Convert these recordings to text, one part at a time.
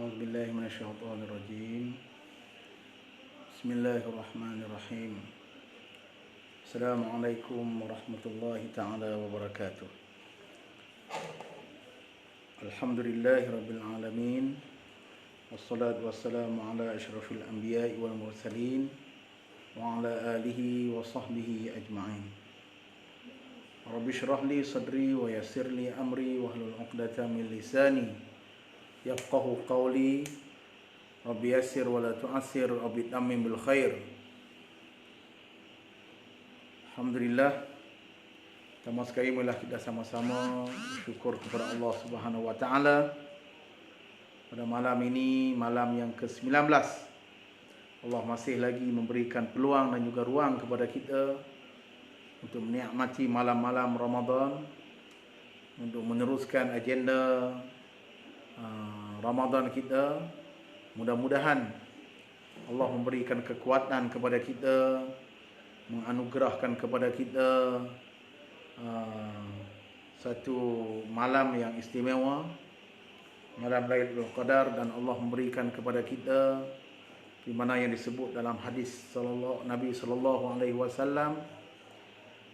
أعوذ بالله من الشيطان الرجيم. بسم الله الرحمن الرحيم. السلام عليكم ورحمة الله تعالى وبركاته. الحمد لله رب العالمين، والصلاة والسلام على أشرف الأنبياء والمرسلين وعلى آله وصحبه أجمعين. رب اشرح لي صدري ويسر لي أمري واحلل عقدة من لساني يفقه قولي. رب يسر ولا تعسر، رب تمم بالخير. Alhamdulillah, pertama sekali marilah kita sama-sama bersyukur kepada Allah Subhanahu wa taala pada malam ini, malam yang ke-19. Allah masih lagi memberikan peluang dan juga ruang kepada kita untuk menikmati malam-malam Ramadan, untuk meneruskan agenda Ramadan kita. Mudah-mudahan Allah memberikan kekuatan kepada kita, menganugerahkan kepada kita satu malam yang istimewa, malam Lailatul Qadar, dan Allah memberikan kepada kita di mana yang disebut dalam hadis Nabi sallallahu alaihi wasallam,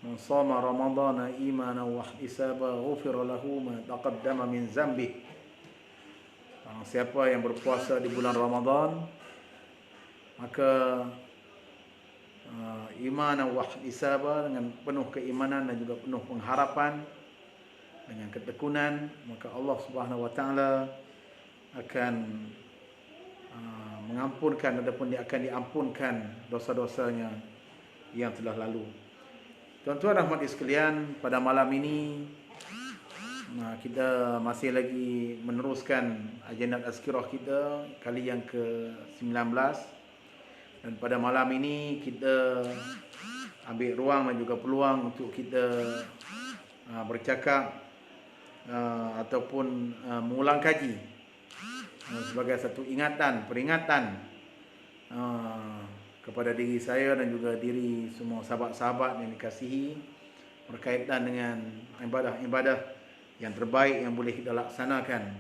"Man shama Ramadhana imanan wa ihtisaban ghufira lahu ma taqaddama min dzambi." Siapa yang berpuasa di bulan Ramadan, maka iman wa ihtisaban, dengan penuh keimanan dan juga penuh pengharapan, dengan ketekunan, maka Allah Subhanahu wa taala akan mengampunkan ataupun dia akan diampunkan dosa-dosanya yang telah lalu. Tuan-tuan rahmati sekalian, pada malam ini kita masih lagi meneruskan agenda tazkirah kita kali yang ke-19, dan pada malam ini kita ambil ruang dan juga peluang untuk kita bercakap ataupun mengulang kaji sebagai satu peringatan kepada diri saya dan juga diri semua sahabat-sahabat yang dikasihi, berkaitan dengan ibadah-ibadah yang terbaik yang boleh kita laksanakan,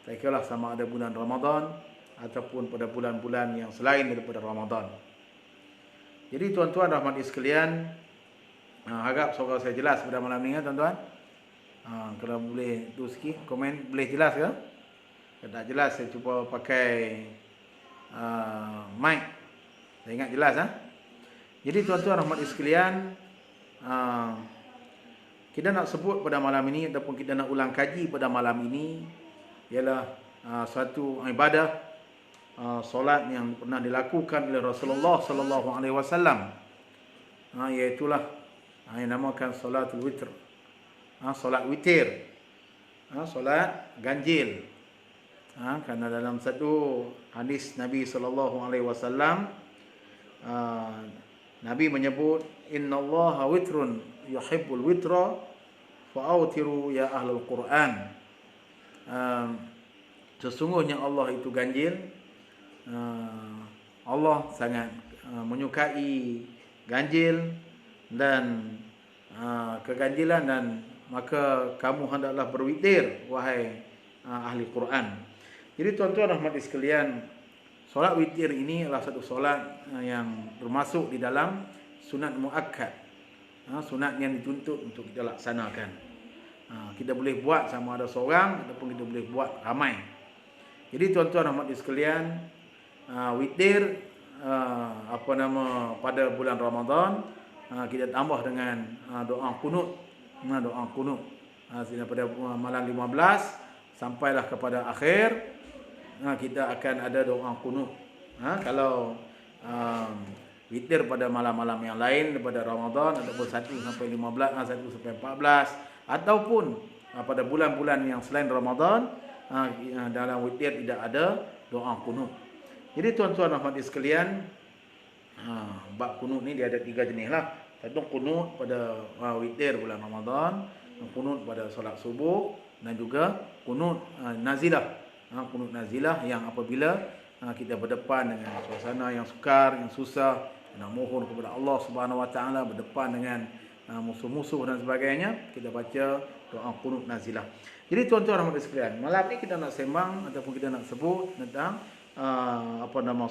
tak kira sama ada bulan Ramadan ataupun pada bulan-bulan yang selain daripada Ramadan. Jadi tuan-tuan rahmati sekalian, harap suara saya jelas pada malam ni ya tuan-tuan. Kalau boleh tu sikit komen, boleh jelas ke? Kalau tak jelas saya cuba pakai mic. Saya ingat jelas Jadi tuan-tuan rahmati sekalian, kita nak sebut pada malam ini ataupun kita nak ulang kaji pada malam ini ialah satu ibadah solat yang pernah dilakukan oleh Rasulullah sallallahu alaihi wasallam, iaitu yang dinamakan salatul witr. Solat witir, solat ganjil. Kerana dalam satu hadis Nabi sallallahu alaihi wasallam, Nabi menyebut, "Innallaha witrun yuhibbul witra fa'awtiru ya ahlul Quran." Sesungguhnya Allah itu ganjil. Allah sangat menyukai ganjil dan keganjilan, dan maka kamu hendaklah berwitir wahai ahli Quran. Jadi tuan-tuan rahmati sekalian, solat witir ini adalah satu solat yang termasuk di dalam sunat muakkad, sunat yang dituntut untuk kita laksanakan. Kita boleh buat sama ada seorang ataupun kita boleh buat ramai. Jadi tuan-tuan rahmati sekalian, witir pada bulan Ramadan, kita tambah dengan doa kunut. Doa kunut daripada malam 15 sampailah kepada akhir, kita akan ada doa kunut. Kalau witir pada malam-malam yang lain daripada Ramadan, ataupun 1 sampai 15, 1 sampai 14, ataupun pada bulan-bulan yang selain Ramadan, dalam witir tidak ada doa kunut. Jadi tuan-tuan rahmati sekalian, bab kunut ni dia ada 3 jenis lah. Satu kunut pada witir bulan Ramadan, kunut pada solat subuh, dan juga kunut nazilah. Kunut nazilah yang apabila kita berdepan dengan suasana yang sukar, yang susah, nak mohon kepada Allah Subhanahu wa taala, berdepan dengan musuh-musuh dan sebagainya, kita baca doa qunut nazilah. Jadi tuan-tuan dan hadirin sekalian, malam ni kita nak sembang ataupun kita nak sebut tentang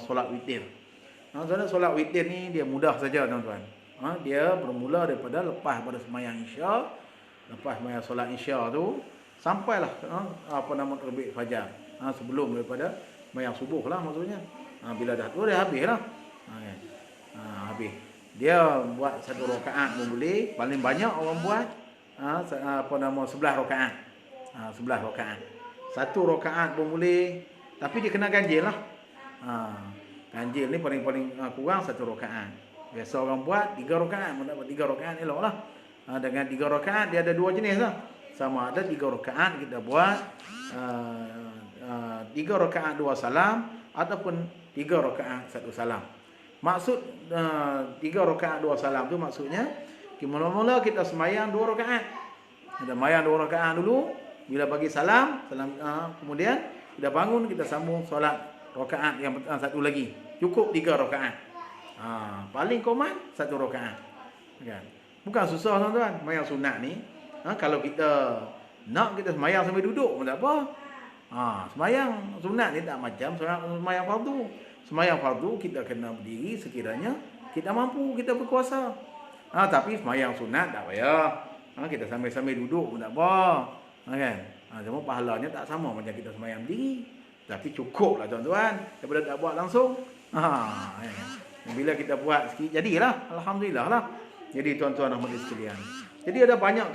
solat witir. Solat witir ni dia mudah saja tuan-tuan. Dia bermula daripada lepas pada sembahyang Isya, lepas sembahyang solat Isya tu sampailah terbit fajar. Sebelum daripada sembahyang subuh lah maksudnya. Bila dah tu dia habislah. Habis. Dia buat satu rakaat pun boleh, paling banyak orang buat 11 rakaat. 11 rakaat. Satu rakaat pun boleh, tapi dia kena ganjil lah. Ganjil ni paling kurang satu rakaat. Biasa orang buat 3 rakaat, mendapat 3 rakaat eloklah. Dengan 3 rakaat dia ada 2 jenis lah. Sama ada 3 rakaat kita buat 3 rakaat 2 salam ataupun 3 rakaat 1 salam. Maksud 3 rakaat 2 salam tu maksudnya mula-mula kita semayang 2 rakaat. Kita semayang 2 rakaat dulu, bila bagi salam, kemudian kita bangun, kita sambung solat rakaat yang satu lagi. Cukup 3 rakaat. Paling komat 1 rakaat. Kan? Bukan susah tuan-tuan. Semayang sunat ni, kalau kita nak kita semayang sambil duduk pun tak apa. Semayang sunat ni tak macam semayang fardu. Semayang fardu kita kena berdiri sekiranya kita mampu, kita berkuasa. Tapi semayang sunat tak payah. Kita sambil-sambil duduk pun tak apa. Kan? Cuma pahalanya tak sama macam kita semayang berdiri. Tapi cukuplah tuan-tuan daripada tak buat langsung. Bila kita buat sikit jadilah, alhamdulillah lah. Jadi tuan-tuan dan hadirin sekalian. Jadi ada banyak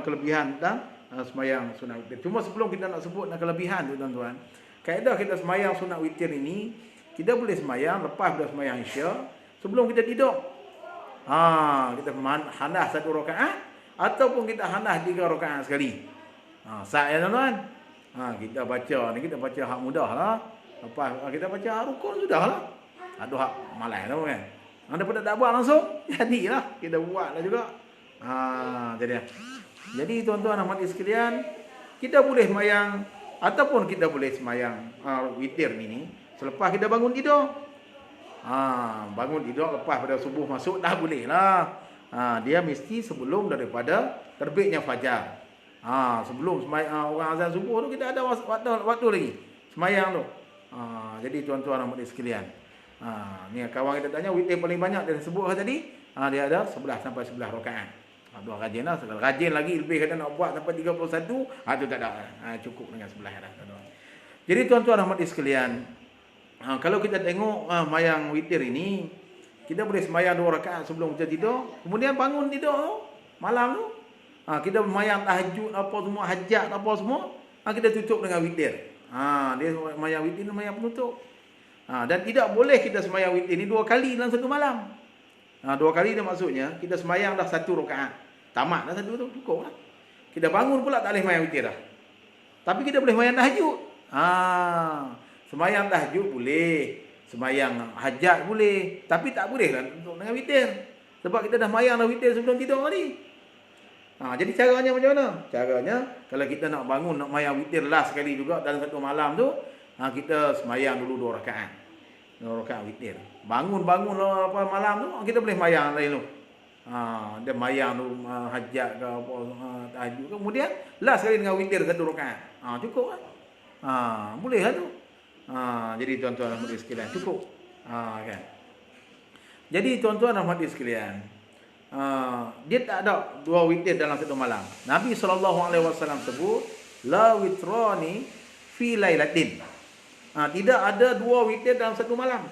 kelebihan tentang semayang sunat witir. Cuma sebelum kita nak sebut kelebihan tu tuan-tuan, kaedah kita semayang sunat witir ini, kita boleh semayang lepas dah semayang Isya, sebelum kita tidur. Kita handah 1 rakaat ataupun kita handah 3 rakaat sekali. Sah ya tuan-tuan. Kita baca ni, kita baca hak mudah lah. Lepas kita baca hak rukun sudah lah. Ada hak malas tu kan. Daripada tak buat langsung, jadilah kita buat lah juga. Jadi tuan-tuan dan hadirin sekalian, kita boleh semayang ataupun kita boleh semayang witir ni selepas kita bangun tidur. Bangun tidur lepas pada subuh masuk dah boleh lah. Dia mesti sebelum daripada terbitnya fajar. Sebelum orang azan subuh tu kita ada waktu lagi semayang tu. Jadi tuan-tuan dan hadirin sekalian, ni kawan kita tanya witir paling banyak dia sebut tadi, dia ada 11 sampai 11 rakaat. Dua rajin lah. Kalau rajin lagi lebih kata nak buat sampai 31, tu tak ada. Cukup dengan 11 dah. Jadi tuan-tuan dan hadirin sekalian, kalau kita tengok semayang witir ini, kita boleh semayang 2 rakaat sebelum kita tidur, kemudian bangun tidur malam tu, kita semayang tahajud apa semua, hajat apa semua, kita tutup dengan witir. Dia semayang witir ni semayang penutup. Dan tidak boleh kita semayang witir ni 2 kali dalam satu malam. 2 kali dia maksudnya kita semayang dah 1 rakaat, tamat dah 1 tu, cukup lah. Kita bangun pula tak boleh semayang witir dah. Tapi kita boleh semayang tahajud. Semayang tahajud boleh, semayang hajat boleh, tapi tak boleh lah untuk dengan witir. Sebab kita dah semayang dah witir sebelum tidur tadi. Jadi caranya macam mana? Caranya kalau kita nak bangun nak semayang witir last sekali juga dalam satu malam tu, kita semayang dulu 2 rakaat. 2 rakaat witir. Bangun-bangun malam tu kita boleh semayang lain tu. Dia semayang tu hajat ke apa, tahajud ke, kemudian last sekali dengan witir 1 rakaat. Cukup lah. Boleh lah tu. Jadi tuan-tuan dan hadirin sekalian, cukup. Kan? Jadi tuan-tuan dan hadirin sekalian, dia tak ada 2 witir dalam satu malam. Nabi SAW sebut la witrani fi lailatin. Tidak ada 2 witir dalam satu malam.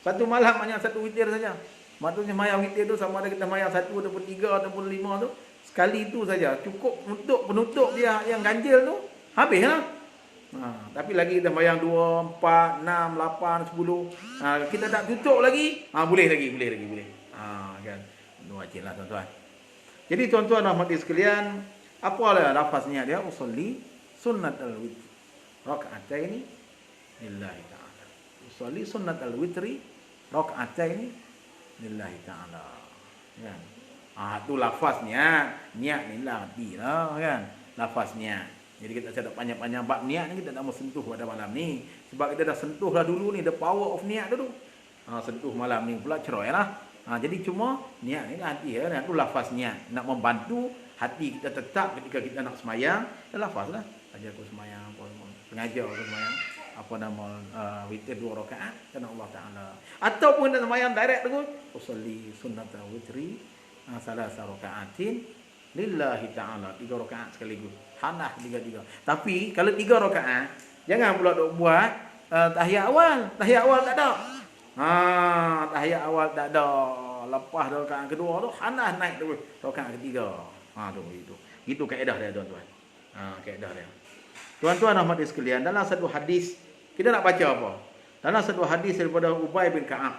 Satu malam hanya 1 witir saja. Maksudnya semayang witir tu sama ada kita semayang 1 ataupun 3 ataupun 5 tu, sekali tu saja. Cukup untuk penutup dia yang ganjil tu, habislah. Tapi lagi kita semayang 2, 4, 6, 8, 10. Kita tak tutup lagi, boleh lagi. Kan? Itu wajib lah tuan-tuan. Jadi tuan-tuan dan hadirin sekalian, apalah lafaznya dia? Usolli sunnatal witr raka'ataini lillahi ta'ala. Usolli sunnatal witri raka'ataini lillahi ta'ala. Kan? Itu lafaznya, niat ni lah kan? Lafaznya. Jadi kita tak panjang-panjang bab niat ni, kita tak mau sentuh pada malam ni. Sebab kita dah sentuh lah dulu ni, the power of niat dulu. Sentuh malam ni pula cerai lah. Jadi cuma niat ni hati ya, niat tu lafaz niat. Nak membantu hati kita tetap ketika kita nak semayang, lafaz lah. Ajar aku semayang, pengajar aku semayang, apa nama witir 2 rakaat kerana Allah Taala. Ataupun nak semayang direct tu, usolli sunnata witri salasa rakaatin lillahi Taala, 3 rakaat sekaligus. Hanah 3. Tapi kalau 3 rakaat, jangan pula duk buat tahiyat awal. Tahiyat awal tak ada. Tahiyat awal tak ada. Lepas rakaat kedua tu hanah naik terus rakaat ketiga. Tu itu. Itu kaedah dia tuan-tuan. Kaedah dia. Tuan-tuan rahmati sekalian, dalam satu hadis kita nak baca apa? Dalam satu hadis daripada Ubay bin Ka'ab.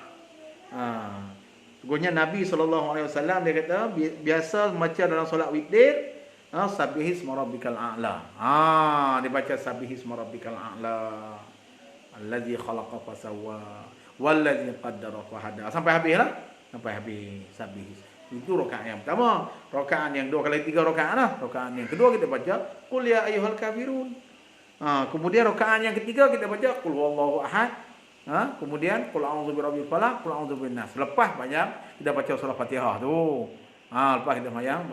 Sungguhnya Nabi SAW dia kata biasa membaca dalam solat witir Sabbihisma rabbikal a'la. Dia baca Sabbihisma rabbikal a'la. Allazi khalaqa fasawwa wallazi qaddara fahada. Sampai habis lah. Sampai habis Sabbihis. Itu rakaat yang pertama. Rakaat yang 2 kalau 3 rakaat lah. Rakaat yang kedua kita baca Qul ya ayyuhal kafirun. Kemudian rakaat yang ketiga kita baca Qul huwallahu ahad. Kemudian Qul a'udzu birabbil falaq, Qul a'udzu birabbin nas. Lepas banyak kita baca surah Fatihah tu. Lepas kita semayang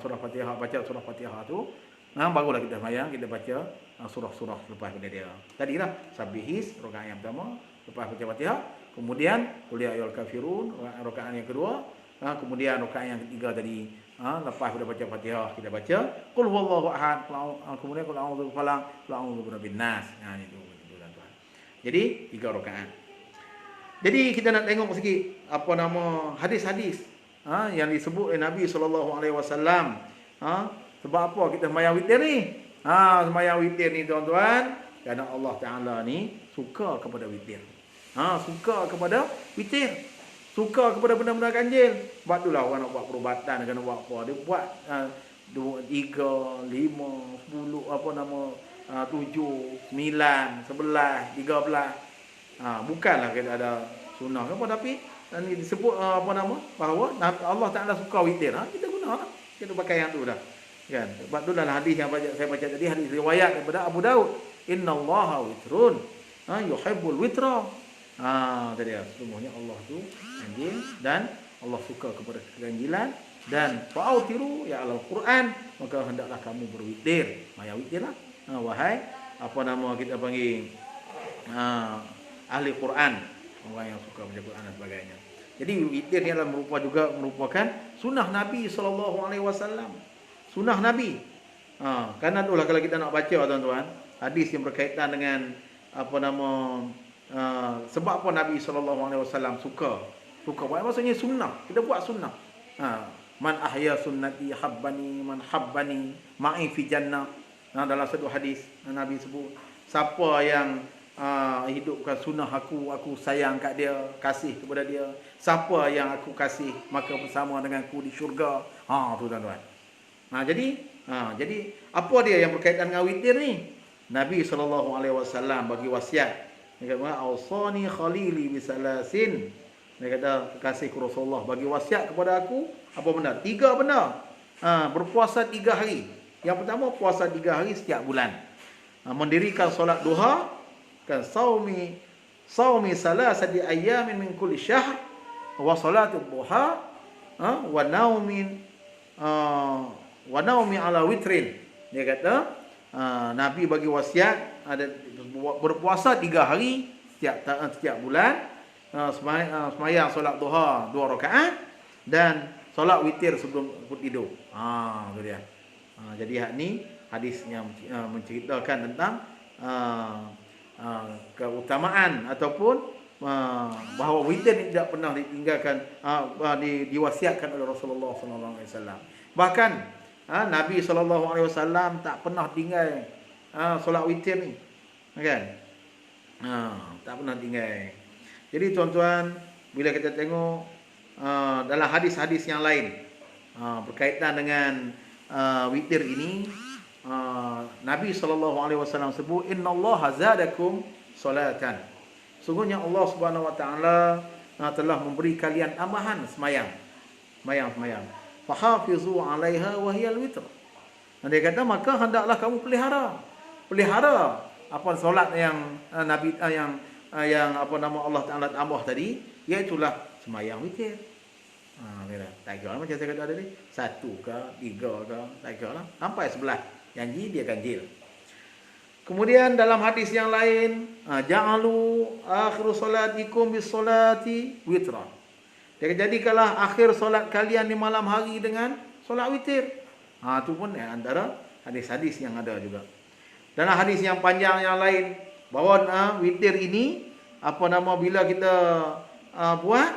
surah Fatihah, baca surah Fatihah tu, barulah kita semayang kita baca surah-surah lepas pada dia. Tadilah Sabbihis rakaat yang pertama, lepas baca Fatihah, kemudian Qul ya ayyuhal kafirun rakaat yang kedua, kemudian rakaat yang ketiga tadi lepas kita baca Fatihah kita baca Qul huwallahu ahad, kemudian Qul a'udzu birabbil falaq, Qul a'udzu birabbin nas. Itu tuan-tuan. Jadi 3 rakaat. Jadi kita nak tengok sikit apa nama hadis-hadis yang disebut oleh Nabi SAW. Sebab apa kita sembahyang witir ni? Sembahyang witir ni tuan-tuan, kerana Allah Taala ni suka kepada witir. Suka kepada witir. Suka kepada benda-benda ganjil. Sebab itulah orang nak buat perubatan, kena buat apa? Dia buat 2, 3, 5, 10, apa nama 7, 9, 11, 13. Bukanlah kita ada sunnah ke apa, tapi ini disebut apa nama bahawa Allah Taala suka witir. Kita gunalah. Kita pakai yang tu dah. Kan? Sebab tu dalam hadis yang saya baca tadi, hadis riwayat daripada Abu Daud, innallaha witrun yuhibbul witra. Tadi sesungguhnya Allah tu ganjil dan Allah suka kepada keganjilan, dan fa'autiru ya al-Quran, maka hendaklah kamu berwitir. Maya witirlah. Wahai apa nama kita panggil ahli Quran, orang yang suka baca Quran dan sebagainya. Jadi witir ni adalah merupakan sunnah Nabi SAW. Sunnah Nabi. Karena itulah kalau kita nak baca tuan-tuan, hadis yang berkaitan dengan apa nama sebab apa Nabi SAW suka buat, maksudnya sunnah. Kita buat sunnah. Man ahya sunnati habbani, man habbani ma'i fi jannah. Dalam satu hadis Nabi sebut, siapa yang hidupkan sunnah aku sayang kat dia, kasih kepada dia. Siapa yang aku kasih, maka bersama denganku di syurga. Tu tuan-tuan. Jadi apa dia yang berkaitan dengan witir ni? Nabi SAW bagi wasiat. Dia kata, "Ausani khalili bisalasin." Dia kata, kekasihku Rasulullah bagi wasiat kepada aku apa benda? 3 benda. Berpuasa 3 hari. Yang pertama, puasa 3 hari setiap bulan. Mendirikan solat duha, kan saumi salasati ayyamin min kulli syahr, wa salatul duha, wa naumi ala witrin. Dia kata Nabi bagi wasiat ada berpuasa 3 hari setiap bulan, semayang solat duha 2 rakaat dan solat witir sebelum tidur. Tu dia. Jadi ni hadis yang menceritakan tentang keutamaan ataupun bahawa witir ini tidak pernah ditinggalkan, diwasiatkan oleh Rasulullah SAW. Bahkan Nabi SAW tak pernah tinggal solat witir ni, kan? Tak pernah tinggal. Jadi tuan-tuan, bila kita tengok dalam hadis-hadis yang lain berkaitan dengan witir ini, Nabi SAW sebut, innallaha zadakum salatan. Sungguhnya Allah Subhanahu Wa Taala telah memberi kalian tambahan semayang. Fahafizu 'alaiha wa hiyal witr. Dia kata, maka hendaklah kamu pelihara apa solat yang Nabi yang apa nama Allah Taala tambah tadi, iaitu semayang witir. Tak kira lah macam saya kata tadi. 1 ke, 3 ke, tak kira lah. Sampai 11. Janji dia ganjil. Kemudian dalam hadis yang lain, ja'alu akhiru salatikum bis salati witra. Dia jadikanlah akhir solat kalian di malam hari dengan solat witir. Itu pun antara hadis-hadis yang ada juga. Dan hadis yang panjang yang lain, bahawa witir ini bila kita buat,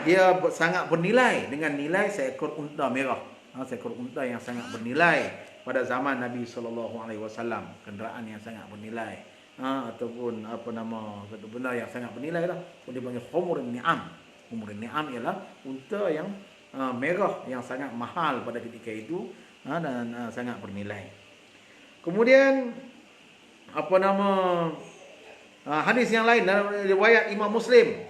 dia sangat bernilai dengan nilai seekor unta merah. Seekor unta yang sangat bernilai pada zaman Nabi SAW, kenderaan yang sangat bernilai, ataupun satu benda yang sangat bernilai lah, dia panggil khumurin ni'am. Khumurin ni'am ialah unta yang merah yang sangat mahal pada ketika itu, dan sangat bernilai. Kemudian hadis yang lain dalam riwayat Imam Muslim.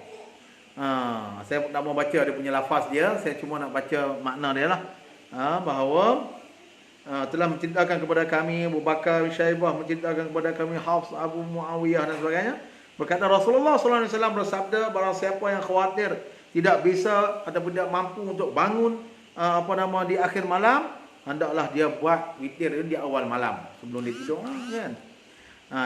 Saya tak mau baca dia punya lafaz dia, saya cuma nak baca makna dia lah. Bahawa telah menceritakan kepada kami Abu Bakar bin Syaibah, menceritakan kepada kami Hafs, Abu Muawiyah dan sebagainya. Berkata Rasulullah SAW bersabda, barang siapa yang khawatir tidak bisa ataupun tidak mampu untuk bangun di akhir malam, hendaklah dia buat witir di awal malam sebelum dia tidur, kan?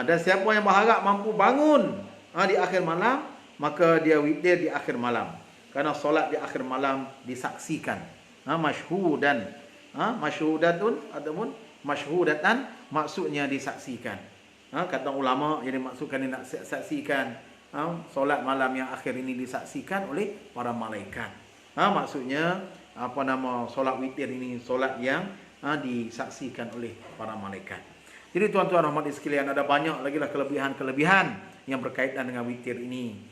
Dan siapa yang berharap mampu bangun di akhir malam, maka dia witir di akhir malam. Karena solat di akhir malam disaksikan. Masyhudan. Masyhudatun ataupun masyhudatan, maksudnya disaksikan. Kata ulama yang dimaksudkan nak saksikan, solat malam yang akhir ini disaksikan oleh para malaikat. Maksudnya solat witir ini solat yang disaksikan oleh para malaikat. Jadi tuan-tuan rahmat sekalian, ada banyak lagi lah kelebihan-kelebihan yang berkaitan dengan witir ini.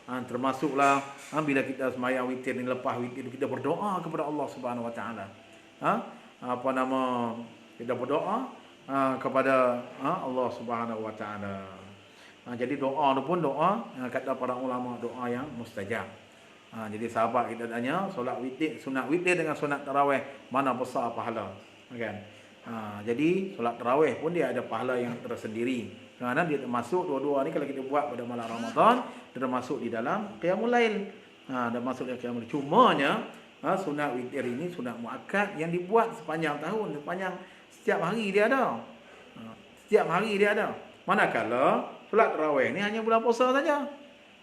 Termasuklah bila kita sembahyang witir ni, lepas witir kita berdoa kepada Allah Subhanahu Wa Taala. Kita berdoa kepada Allah Subhanahu Wa Taala. Jadi doa tu pun doa, kata para ulama, doa yang mustajab. Jadi sahabat kita tanya, solat witir, sunat witir dengan sunat tarawih, mana besar pahala, kan? Jadi solat tarawih pun dia ada pahala yang tersendiri, kerana dia termasuk dua-dua ni kalau kita buat pada malam Ramadan, dia termasuk di dalam qiyamul lail. Dan masuk dalam qiyamul lail. Cumanya sunat witir ini sunat muakkad yang dibuat sepanjang tahun, setiap hari dia ada. Setiap hari dia ada. Manakala solat tarawih ni hanya bulan puasa saja.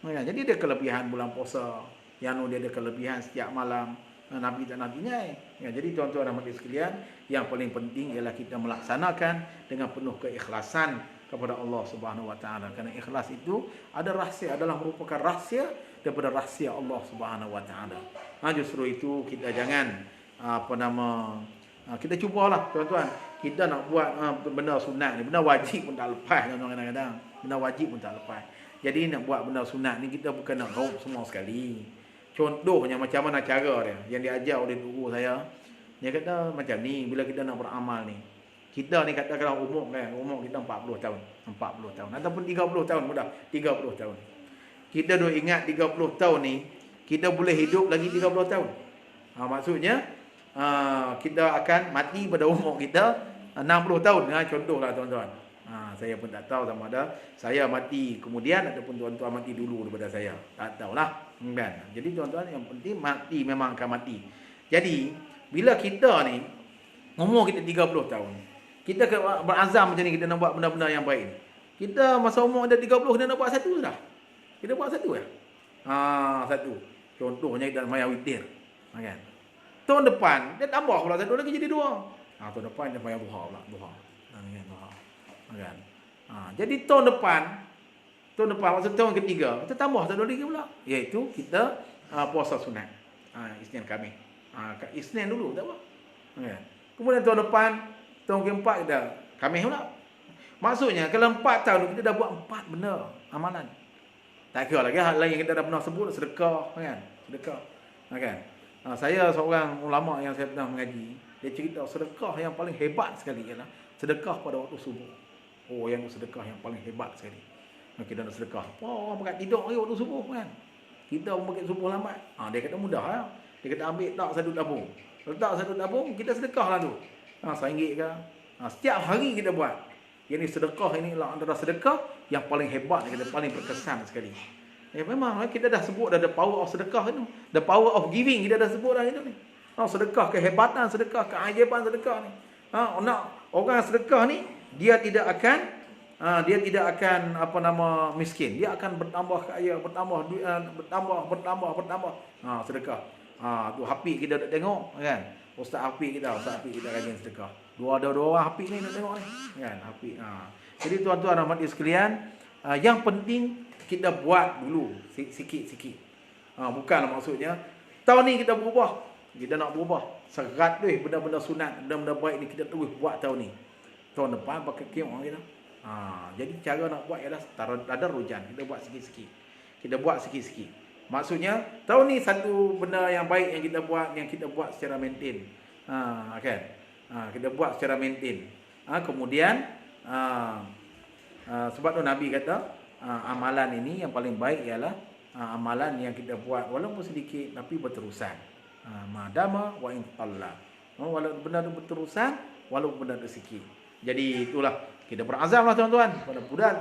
Jadi dia kelebihan bulan puasa, yang dia ada kelebihan setiap malam. Nabi tak nantinya. Jadi tuan-tuan dan hadirin sekalian, yang paling penting ialah kita melaksanakan dengan penuh keikhlasan kepada Allah Subhanahu Wa Taala. Kerana ikhlas itu adalah merupakan rahsia daripada rahsia Allah Subhanahu Wa Taala. Justru itu kita jangan kita cubalah tuan-tuan. Kita nak buat benda sunat ni, benda wajib pun tak lepas tuan-tuan, kadang-kadang. Benda wajib pun tak lepas. Jadi nak buat benda sunat ni, kita bukan nak raup semua sekali. Contohnya macam mana cara dia yang diajar oleh guru saya. Dia kata macam ni, bila kita nak beramal ni, kita ni katakanlah umur kita 40 tahun ataupun 30 tahun, mudah 30 tahun. Kita dah ingat 30 tahun ni kita boleh hidup lagi 30 tahun. Maksudnya kita akan mati pada umur kita 60 tahun. Contohlah tuan-tuan. Saya pun tak tahu sama ada saya mati kemudian ataupun tuan-tuan mati dulu daripada saya. Tak tahulah. Kan? Jadi tuan-tuan, yang penting mati memang akan mati. Jadi bila kita ni umur kita 30 tahun, kita berazam macam ni, kita nak buat benda-benda yang baik. Kita masa umur ada 30 kita nak buat satu sudah. Kita buat satu ya. Satu. Contohnya kita maya witir. Kan? Tahun depan dia tambah pula satu lagi jadi 2. Tahun depan dia maya duha pula, duha. Kan? Jadi tahun depan maksud tahun ketiga kita tambah satu lagi pula, iaitu kita puasa sunat Isnin Khamis. Isnin dulu tak apa. Kan? Kemudian tahun depan, tahun keempat kita Khamis pula. Maksudnya kalau 4 tahun kita dah buat 4 benda amalan. Tak kira lagi hal lain yang kita dah pernah sebut, sedekah, kan? Sedekah. Kan? Saya seorang ulama yang saya pernah mengaji, dia cerita sedekah yang paling hebat sekali ialah sedekah pada waktu subuh. Yang sedekah yang paling hebat sekali. Kita nak sedekah. Orang pakai tidur lagi waktu subuh, kan? Kita pun pakai subuh lambat. Dia kata mudah lah. Dia kata ambil tak satu tabung. Letak satu tabung, kita sedekah lah tu. RM1 ke. Setiap hari kita buat. Yang ni sedekah ini adalah antara sedekah yang paling hebat, yang paling berkesan sekali. Memang kita dah sebut dah the power of sedekah itu. The power of giving kita dah sebut dah itu ni. Sedekah, kehebatan sedekah, keajaiban sedekah ni. Orang sedekah ni dia tidak akan miskin. Dia akan bertambah kaya, bertambah duit, bertambah. Sedekah. Tu Hafiz kita nak tengok kan. Ustaz Hafiz kita rajin sedekah. Dua orang Hafiz ni nak tengok ni. Kan Hafiz. Jadi tuan-tuan rahmat sekalian, yang penting kita buat dulu sikit-sikit. Bukanlah maksudnya tahun ni kita berubah. Kita nak berubah 100 benda-benda sunat, benda-benda baik ni kita terus buat tahun ni. Tahun depan pakai kiam kita. Jadi cara nak buat ialah ada rujan. Kita buat sikit-sikit. Maksudnya tahun ni satu benda yang baik yang kita buat secara maintain. Kan? Kita buat secara maintain. Kemudian sebab tu Nabi kata amalan ini yang paling baik ialah amalan yang kita buat walaupun sedikit tapi berterusan. Madama wa in qalla. Walaupun benda tu berterusan, walaupun benda tu sikit. Jadi itulah kita berazamlah tuan-tuan.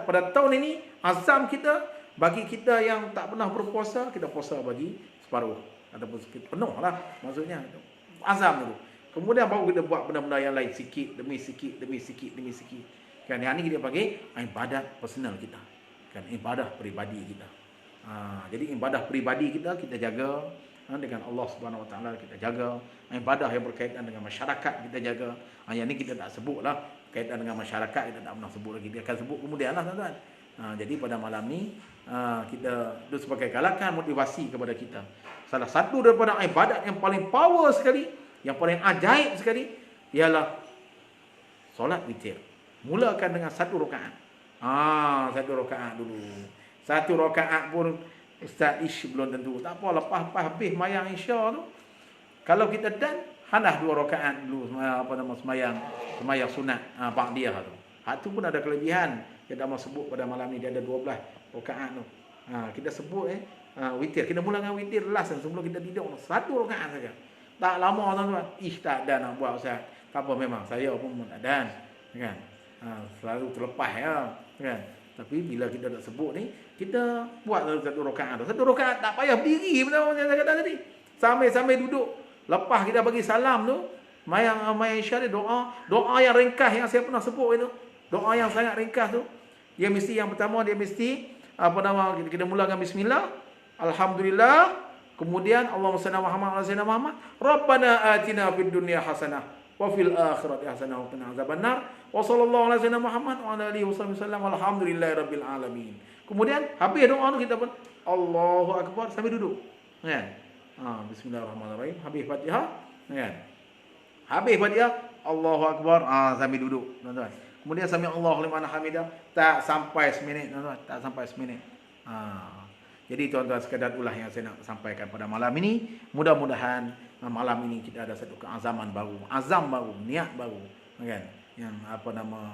Pada tahun ini azam kita, bagi kita yang tak pernah berpuasa, kita puasa bagi separuh ataupun sikit penuh lah maksudnya. Azam dulu. Kemudian baru kita buat benda-benda yang lain sikit demi sikit. Kan yang ni kita panggil ibadat personal kita. Kan ibadah peribadi kita. Jadi ibadah peribadi kita jaga dengan Allah Subhanahu Wa Taala, kita jaga ibadah yang berkaitan dengan masyarakat, kita jaga. Yang ni kita tak sebutlah kaitan dengan masyarakat, kita tak pernah sebut lagi, dia akan sebut kemudianlah tuan-tuan. Jadi pada malam ni kita itu sebagai galakan motivasi kepada kita. Salah satu daripada ibadat yang paling power sekali, yang paling ajaib sekali ialah solat witir. Mulakan dengan 1 rakaat. 1 rakaat dulu. 1 rakaat pun Ustaz belum tentu. Tak apa, lepas habis mayang Isya tu, kalau kita dan handah 2 rakaat dulu semayang sunat ba'diyah tu. Hak tu pun ada kelebihan. Kita dah sebut pada malam ni dia ada 12 rakaat tu. Kita sebut witir. Kita mula dengan witir last sebelum kita tidur 1 rakaat saja. Tak lama tuan-tuan. Tak ada nak buat Ustaz. Tak apa, memang saya pun tak ada kan. Selalu terlepas ya kan. Tapi bila kita nak sebut ni, kita buat 1 rakaat. 1 rakaat tak payah berdiri macam yang saya kata tadi. Sambil duduk. Lepas kita bagi salam tu, mayang Isya ni doa yang ringkas yang saya pernah sebut itu. Doa yang sangat ringkas tu. Dia mesti yang pertama kita mulakan bismillah, alhamdulillah, kemudian Allahumma salli Muhammad wa sayyidina Muhammad, Rabbana atina fid dunya hasanah wa fil akhirati hasanah wa qina azabannar. Wa sallallahu alaihi wasallam Muhammad wa ala alihi wasallam alhamdulillahirabbil alamin. Kemudian habis doa tu kita pun Allahu akbar sambil duduk. Kan? Bismillahirrahmanirrahim. Habis Fatihah, kan? Habis Fatihah, Allahu akbar, sambil duduk, tuan-tuan. Kemudian sami Allahu liman hamidah, tak sampai seminit, tuan-tuan, tak sampai seminit. Jadi tuan-tuan, sekadar itulah yang saya nak sampaikan pada malam ini. Mudah-mudahan malam ini kita ada satu keazaman baru, azam baru, niat baru, kan? Yang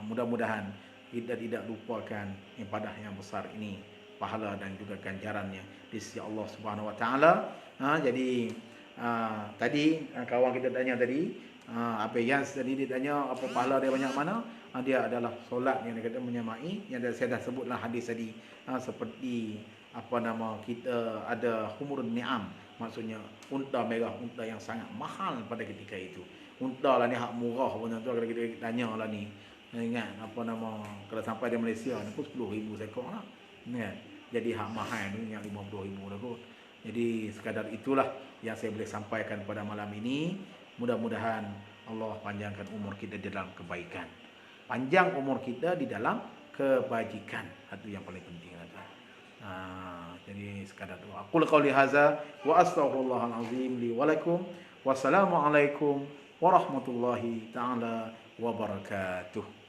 mudah-mudahan kita tidak lupakan ibadah yang besar ini, pahala dan juga ganjarannya di sisi Allah Subhanahu Wa Taala. Jadi tadi kawan kita tanya tadi, Yans tadi dia tanya apa pahala dia banyak mana? Dia adalah solat yang dia kata menyamai, yang saya dah sebutlah hadis tadi, seperti kita ada humurun ni'am, maksudnya unta merah, unta yang sangat mahal pada ketika itu. Unta lah ni hak murah pun tuan, kalau kita tanya lah ni, ingat kalau sampai di Malaysia ni pun 10,000 seekor lah, kan? Jadi hak mahal ni yang 50,000 dah kot. Jadi sekadar itulah yang saya boleh sampaikan pada malam ini. Mudah-mudahan Allah panjangkan umur kita di dalam kebaikan, panjang umur kita di dalam kebajikan. Itu yang paling penting. Jadi sekadar itu. Aqul qauli hadza wa astaghfirullahal azim li wa lakum. Wassalamualaikum warahmatullahi taala wabarakatuh.